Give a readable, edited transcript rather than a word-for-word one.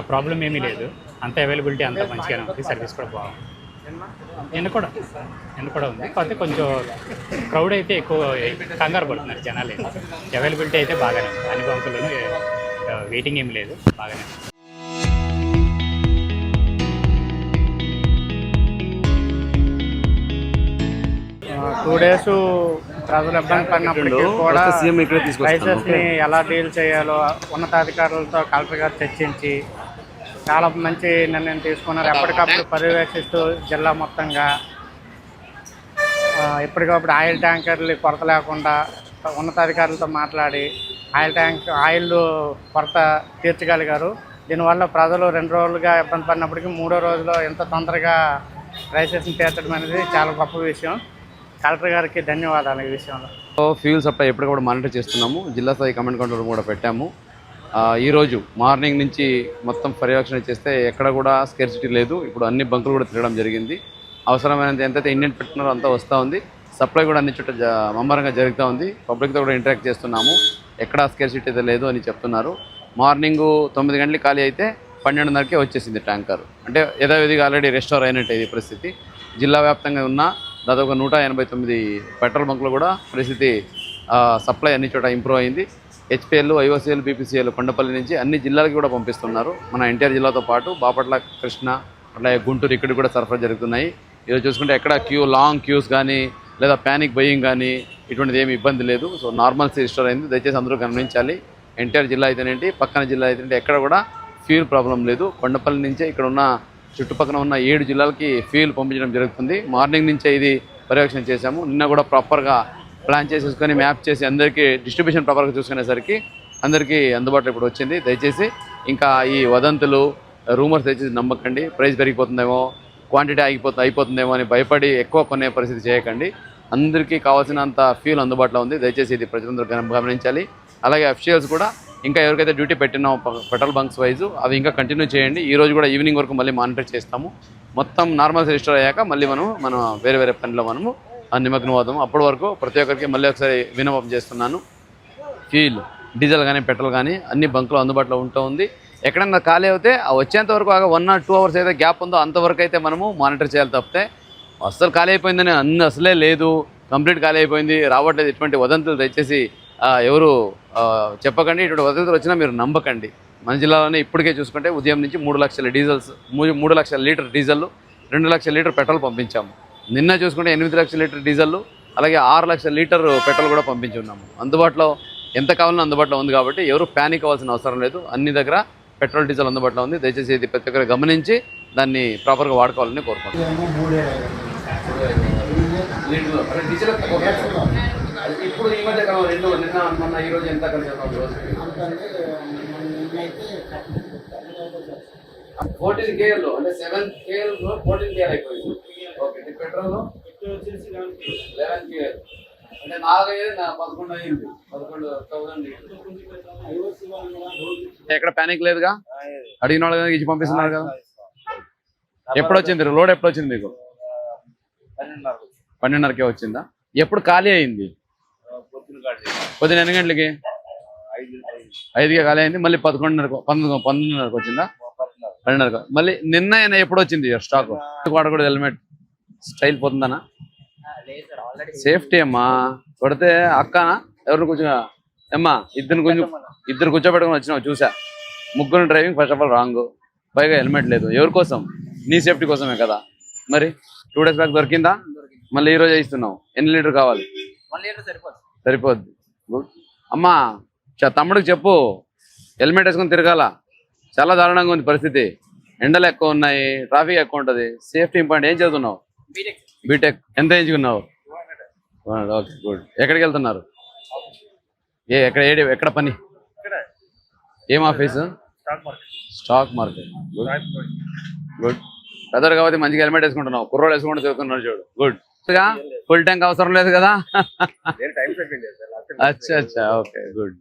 Problem ఏమీ లేదు. అంత అవైలబిలిటీ అంత మంచిగానే ఉంది. సర్వీస్ కూడా బాగుంది. ఎండ కూడా ఉంది. కాకపోతే కొంచెం క్రౌడ్ అయితే ఎక్కువ కంగారు పడుతున్నారు జనాలు. అవైలబిలిటీ అయితే బాగానే ఉంది. అన్ని బంకులను వెయిటింగ్ ఏమి లేదు, బాగానే ఉంది. 2 days ప్రజలు ఇబ్బంది పడినప్పటికీ కూడా క్రైసిస్ని ఎలా డీల్ చేయాలో ఉన్నతాధికారులతో కలెక్టర్ గారు చర్చించి చాలా మంచి నిర్ణయం తీసుకున్నారు. ఎప్పటికప్పుడు పర్యవేక్షిస్తూ జిల్లా మొత్తంగా ఎప్పటికప్పుడు ఆయిల్ ట్యాంకర్లు కొరత లేకుండా ఉన్నతాధికారులతో మాట్లాడి ఆయిల్ కొరత తీర్చగలిగారు. దీనివల్ల ప్రజలు 2 రోజులుగా ఇబ్బంది పడినప్పటికీ 3వ రోజులో ఎంత తొందరగా క్రైసిస్ని తీర్చడం అనేది చాలా గొప్ప విషయం. కలెక్టర్ గారికి ధన్యవాదాలు. ఈ విషయంలో ఫ్యూల్ సప్లై ఎప్పటికప్పుడు మానిటర్ చేస్తున్నాము. జిల్లా స్థాయి కమాండ్ కంట్రోల్ కూడా పెట్టాము. ఈరోజు మార్నింగ్ నుంచి మొత్తం పర్యవేక్షణ చేస్తే ఎక్కడ కూడా స్కేర్సిటీ లేదు. ఇప్పుడు అన్ని బంకులు కూడా తిరగడం జరిగింది. అవసరమైనంత ఎంతైతే ఇండియన్ పెట్టుకున్నారో అంతా వస్తూ ఉంది. సప్లై కూడా అన్ని చోట్ల ముమ్మరంగా జరుగుతూ ఉంది. పబ్లిక్తో కూడా ఇంటరాక్ట్ చేస్తున్నాము. ఎక్కడ స్కేర్సిటీ అయితే లేదు అని చెప్తున్నారు. మార్నింగ్ 9 గంటలకు ఖాళీ అయితే 12:30కే వచ్చేసింది ట్యాంకర్. అంటే యథావిధిగా ఆల్రెడీ రెస్టోర్ అయినట్టు ఇది పరిస్థితి. జిల్లా వ్యాప్తంగా ఉన్న దాదాపు 189 పెట్రోల్ బంకులు కూడా పరిస్థితి సప్లై అన్ని చోట ఇంప్రూవ్ అయింది. హెచ్పిఎల్, ఐఓసిఎల్, బీపీసీఎల్ కొండపల్లి నుంచి అన్ని జిల్లాలకి కూడా పంపిస్తున్నారు. మన ఎన్టీఆర్ జిల్లాతో పాటు బాపట్ల, కృష్ణ, అట్లాగే గుంటూరు ఇక్కడికి కూడా సరఫరా జరుగుతున్నాయి. ఈరోజు చూసుకుంటే ఎక్కడ లాంగ్ క్యూస్ కానీ లేదా ప్యానిక్ బయింగ్ కానీ ఇటువంటిది ఏమి ఇబ్బంది లేదు. సో నార్మల్సీ రిస్టోర్ అయింది. దయచేసి అందరూ గమనించాలి. ఎన్టీఆర్ జిల్లా అయితేనేంటి, పక్కన జిల్లా అయితేనేంటి ఎక్కడ కూడా ఫ్యూల్ ప్రాబ్లం లేదు. కొండపల్లి నుంచే ఇక్కడ ఉన్న చుట్టుపక్కల ఉన్న 7 జిల్లాలకి ఫ్యూల్ పంపించడం జరుగుతుంది. మార్నింగ్ నుంచే ఇది పర్యవేక్షణ చేశాము. నిన్న కూడా ప్రాపర్గా ప్లాన్ చేసేసుకొని మ్యాప్ చేసి అందరికీ డిస్ట్రిబ్యూషన్ ప్రాపర్గా చూసుకునేసరికి అందరికీ అందుబాటులో ఇప్పుడు వచ్చింది. దయచేసి ఇంకా ఈ వదంతులు, రూమర్స్ దయచేసి నమ్మకండి. ప్రైస్ పెరిగిపోతుందేమో, క్వాంటిటీ అయిపోతుందేమో అని భయపడి ఎక్కువ కొనే పరిస్థితి చేయకండి. అందరికీ కావాల్సినంత ఫ్యూల్ అందుబాటులో ఉంది. దయచేసి ఇది ప్రజలందరూ గమనించాలి. అలాగే అఫీషియల్స్ కూడా ఇంకా ఎవరికైతే డ్యూటీ పెట్టినా పెట్రోల్ బంక్స్ వైజు అవి ఇంకా కంటిన్యూ చేయండి. ఈరోజు కూడా ఈవినింగ్ వరకు మళ్ళీ మానిటర్ చేస్తాము. మొత్తం నార్మల్ రిజిస్టర్ అయ్యాక మళ్ళీ మనం వేరే పనిలో మనము నిమగ్నం అవుతాము. అప్పటి వరకు ప్రతి ఒక్కరికి మళ్ళీ ఒకసారి విన్నపం చేస్తున్నాను. ఫ్యూల్, డీజిల్ కానీ పెట్రోల్ కానీ అన్ని బంకులు అందుబాటులో ఉంటుంది. ఎక్కడన్నా ఖాళీ అయితే వచ్చేంత వరకు 1 or 2 hours అయితే గ్యాప్ ఉందో అంతవరకు అయితే మనము మానిటర్ చేయాలి తప్పితే అస్సలు ఖాళీ అయిపోయిందని అసలే లేదు, కంప్లీట్ ఖాళీ అయిపోయింది, రావట్లేదు, ఇటువంటి వదంతులు దయచేసి ఎవరు చెప్పకండి. ఇటువంటి వదంతులు వచ్చినా మీరు నమ్మకండి. మన జిల్లాలోనే ఇప్పటికే చూసుకుంటే ఉదయం నుంచి 3 లక్షల డీజిల్స్, 3 లక్షల లీటర్ డీజిల్, 2 లక్షల లీటర్ పెట్రోల్ పంపించాము. నిన్న చూసుకుంటే 8 లక్షల లీటర్ డీజిల్, అలాగే 6 లక్షల లీటర్ పెట్రోల్ కూడా పంపించి ఉన్నాము. అందుబాటులో ఎంత కావాలన్నా అందుబాటులో ఉంది కాబట్టి ఎవరు ప్యానిక్ అవ్వాల్సిన అవసరం లేదు. అన్ని దగ్గర పెట్రోల్, డీజిల్ అందుబాటులో ఉంది. దయచేసి ఇది ప్రతి ఒక్కరు గమనించి దాన్ని ప్రాపర్గా వాడుకోవాలని కోరుకుంటున్నాను. ఇప్పుడు ఈ మధ్య కాలం నిన్న మొన్న ఈ రోజు ఎంత కలిసి 14 KL అంటే 7 KL 14 KL అయిపోయింది. ఓకే, పెట్రోల్ 11 KL అంటే 11 అయింది. 11,000. ఎక్కడ ప్యానిక్ లేదుగా, అడిగిన వాళ్ళకి ఇచ్చి పంపిస్తున్నారు కదా. ఎప్పుడు వచ్చింది లోడ్? ఎప్పుడు వచ్చింది మీకు? 12:30కే వచ్చిందా? ఎప్పుడు ఖాళీ అయింది? పొద్దున 8 గంటలకి, 5కే ఖాళీ అయింది. మళ్ళీ 11:30కి వచ్చిందా? 12:30. మళ్ళీ నిన్న ఎప్పుడు వచ్చింది స్టాక్? వాడకూడదు హెల్మెట్, స్టైల్ పోతుందనా? సేఫ్టీ అమ్మా. కొడితే అక్కనా ఎవరిని కూర్చో అమ్మా, ఇద్దరు కూర్చోబెట్టుకుని వచ్చినావు చూసా. 3 driving first of all wrong, పైగా హెల్మెట్ లేదు. ఎవరి కోసం? నీ సేఫ్టీ కోసమే కదా. మరి 2 days బ్యాక్ దొరికిందా? మళ్ళీ ఈరోజు ఇస్తున్నావు. ఎన్ని లీటర్ కావాలి? 1 లీటర్ సరిపోద్ది. గుడ్ అమ్మా. తమ్ముడికి చెప్పు, హెల్మెట్ వేసుకొని తిరగాల. చాలా దారుణంగా ఉంది పరిస్థితి. ఎండలు ఎక్కువ ఉన్నాయి, ట్రాఫిక్ ఎక్కువ ఉంటుంది. Safety important. ఏం చదువుతున్నావు? బీటెక్. ఎంత ఎంచుకున్నావు? Okay, good. ఎక్కడికి వెళ్తున్నారు? ఎక్కడ పని? ఏం ఆఫీసు? Stock market. గుడ్. పెద్దరు కాబట్టి మంచిగా హెల్మెట్ వేసుకుంటున్నావు. కుర్రోలు వేసుకుంటూ తిరుగుతున్నాడు చూడు. గుడ్. ఫుల్ ట్యాంక్ అవసరం లేదు కదా. అచ్చా, ఓకే, గుడ్.